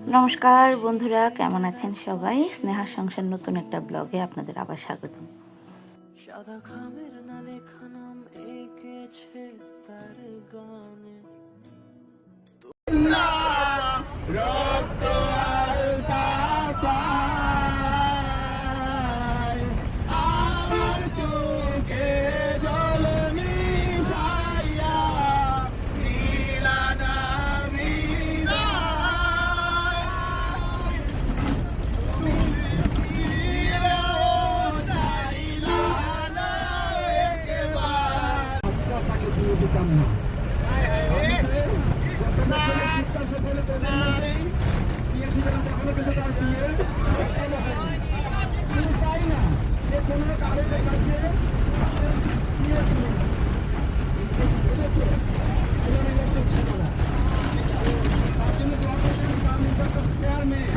নমস্কার বন্ধুরা, কেমন আছেন সবাই? স্নেহার সংসার নতুন একটা ব্লগে আপনাদের আবার স্বাগতম। সাদা খামের না লেখা নাম এঁকেছে তার গানে রক্ত আর তাকায় আমার চোখে জল মিশাইয়া নীলানা মিনা তাকে দিয়ে দিতাম না বলে তোদের মধ্যেই বিয়ে সুতরাং তখনও কিন্তু তার বিয়ে প্রস্তাব হয়নি। শুধু তাই না, যে কোনো কারোর কাছে বিয়ে ছিল না, বুঝেছো? ছিল না, তার জন্য দোয়া করছেন। তার নিকট প্যার মেয়ে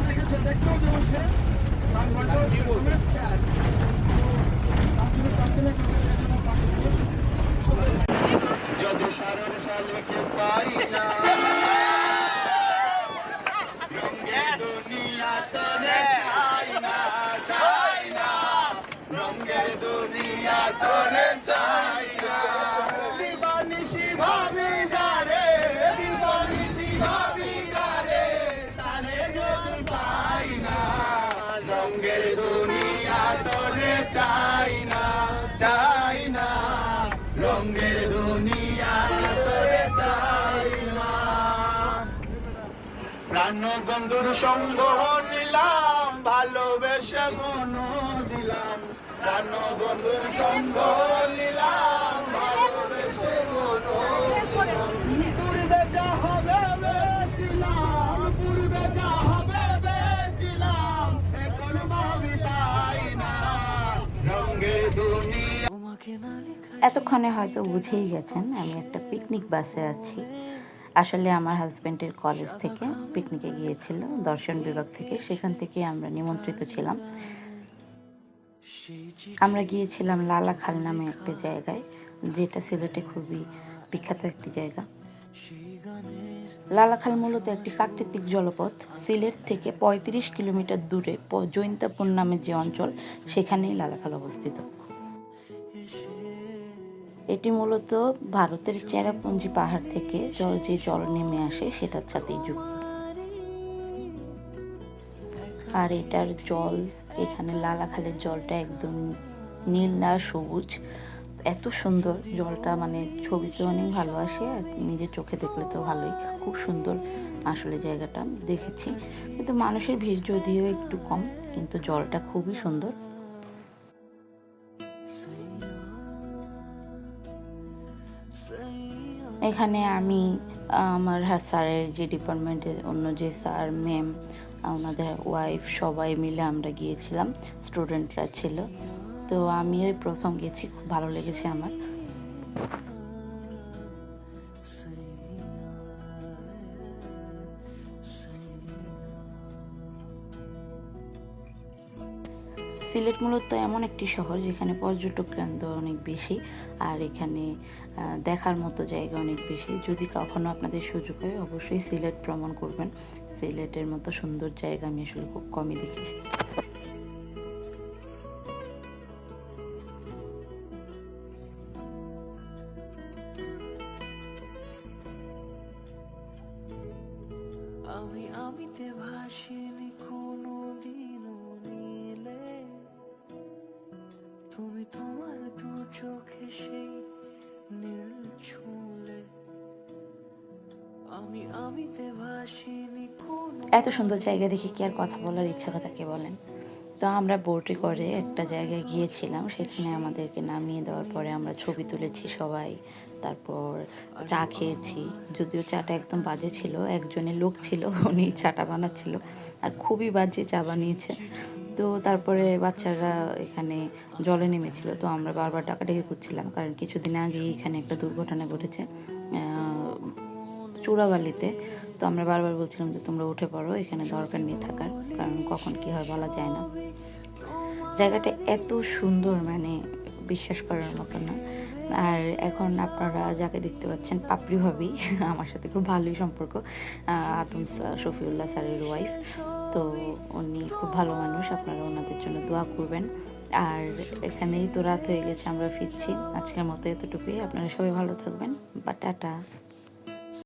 দেখেছো, দেখতেও যেমন সে তার মনটাও ছিল অনেক প্যার। তার জন্য প্রার্থনা করবে সে যেন তাকে যদি সারের সালেকে পাই না রঙের দুনিয়া তোরে চাই না, চাই না রঙের দুনিয়া তোরে চাই না। দিবানিশি ভাবি যারে, দিবানিশি ভাবি যারে, তারে যদি পাই না রঙের দুনিয়া তোরে চাই না, চাই না রঙের দুনিয়া তোরে চাই না। প্রাণ বন্ধুর সঙ্গ নিলাম, ভালোবেসে মন দিলাম। প্রাণ বন্ধুর সঙ্গ নিলাম, ভালোবেসে মন দিলাম। পূর্বে যা হবে বেছিলাম, পূর্বে যা হবে বেছিলাম, এখন ভাবি তাই না রঙের দুনিয়া তোমাকে না লেখা। এতক্ষণে হয়তো বুঝেই গেছেন আমি একটা পিকনিক বাসে আছি। আসলে আমার হাজব্যান্ডের কলেজ থেকে পিকনিকে গিয়েছিল, দর্শন বিভাগ থেকে। সেখান থেকে আমরা নিমন্ত্রিত ছিলাম। আমরা গিয়েছিলাম লালাখাল নামে একটা জায়গায়, যেটা সিলেটে খুবই বিখ্যাত একটি জায়গা। লালাখাল মূলত একটি প্রাকৃতিক জলপথ। সিলেট থেকে ৩৫ কিলোমিটার দূরে জৈন্তাপুর নামের যে অঞ্চল, সেখানেই লালাখাল অবস্থিত। এটি মূলত ভারতের চেরাপুঞ্জি পাহাড় থেকে যে জল নেমে আসে সেটার সাথেই যুক্ত। আর এটার জল, এখানে লালাখালের জলটা একদম নীল না সবুজ, এত সুন্দর জলটা, মানে ছবিতে অনেক ভালো আসে আর নিজের চোখে দেখলে তো ভালোই। খুব সুন্দর আসলে জায়গাটা দেখেছি, কিন্তু মানুষের ভিড় যদিও একটু কম, কিন্তু জলটা খুবই সুন্দর। এখানে আমি আমার স্যারের যে ডিপার্টমেন্টের অন্য যে স্যার ম্যাম, ওনাদের ওয়াইফ, সবাই মিলে আমরা গিয়েছিলাম। স্টুডেন্টরা ছিল, তো আমি ওই প্রথম গেছি, খুব ভালো লেগেছে আমার। সিলেট মূলত এমন একটি শহর যেখানে পর্যটক কেন্দ্র অনেক বেশি, আর এখানে দেখার মতো জায়গা অনেক বেশি। যদি কখনো আপনাদের সুযোগ হয়, অবশ্যই সিলেট ভ্রমণ করবেন। সিলেটের মতো সুন্দর জায়গা আমি আসলে খুব কমই দেখেছি। আমি আমিতে ভাসিনি কোনো দিনও নীলে, তুমি তোমার দু চোখে সেই নীল ছুঁলে। আমি আমিতে ভাসিনি কোনো। এত সুন্দর জায়গা দেখে কি আর কথা বলার ইচ্ছা থাকে বলেন? তো আমরা বোটে করে একটা জায়গায় গিয়েছিলাম, সেখানে আমাদেরকে নামিয়ে দেওয়ার পরে আমরা ছবি তুলেছি সবাই, তারপর চা খেয়েছি। যদিও চাটা একদম বাজে ছিল, একজনের লোক ছিল উনি চাটা বানাচ্ছিল আর খুবই বাজে চা বানিয়েছে। তো তারপরে বাচ্চারা এখানে জলে নেমেছিল, তো আমরা বারবার ডাকাডাকি করছিলাম, কারণ কিছুদিন আগেই এখানে একটা দুর্ঘটনা ঘটেছে চূড়াবালিতে। তো আমরা বারবার বলছিলাম যে তোমরা উঠে পড়ো, এখানে দরকার নেই থাকার, কারণ কখন কি হয় বলা যায় না। জায়গাটা এত সুন্দর, মানে বিশ্বাস করার মতো না। আর এখন আপনারা যাকে দেখতে পাচ্ছেন পাপড়ি ভাবি, আমার সাথে খুব ভালোই সম্পর্ক, আদম শফিউল্লাহ স্যারের ওয়াইফ। তো উনি খুব ভালো মানুষ, আপনারা ওনাদের জন্য দোয়া করবেন। আর এখানেই তো রাত হয়ে গেছে, আমরা ফিরছি। আজকের মতো এতটুকুই, আপনারা সবাই ভালো থাকবেন, বা টাটা।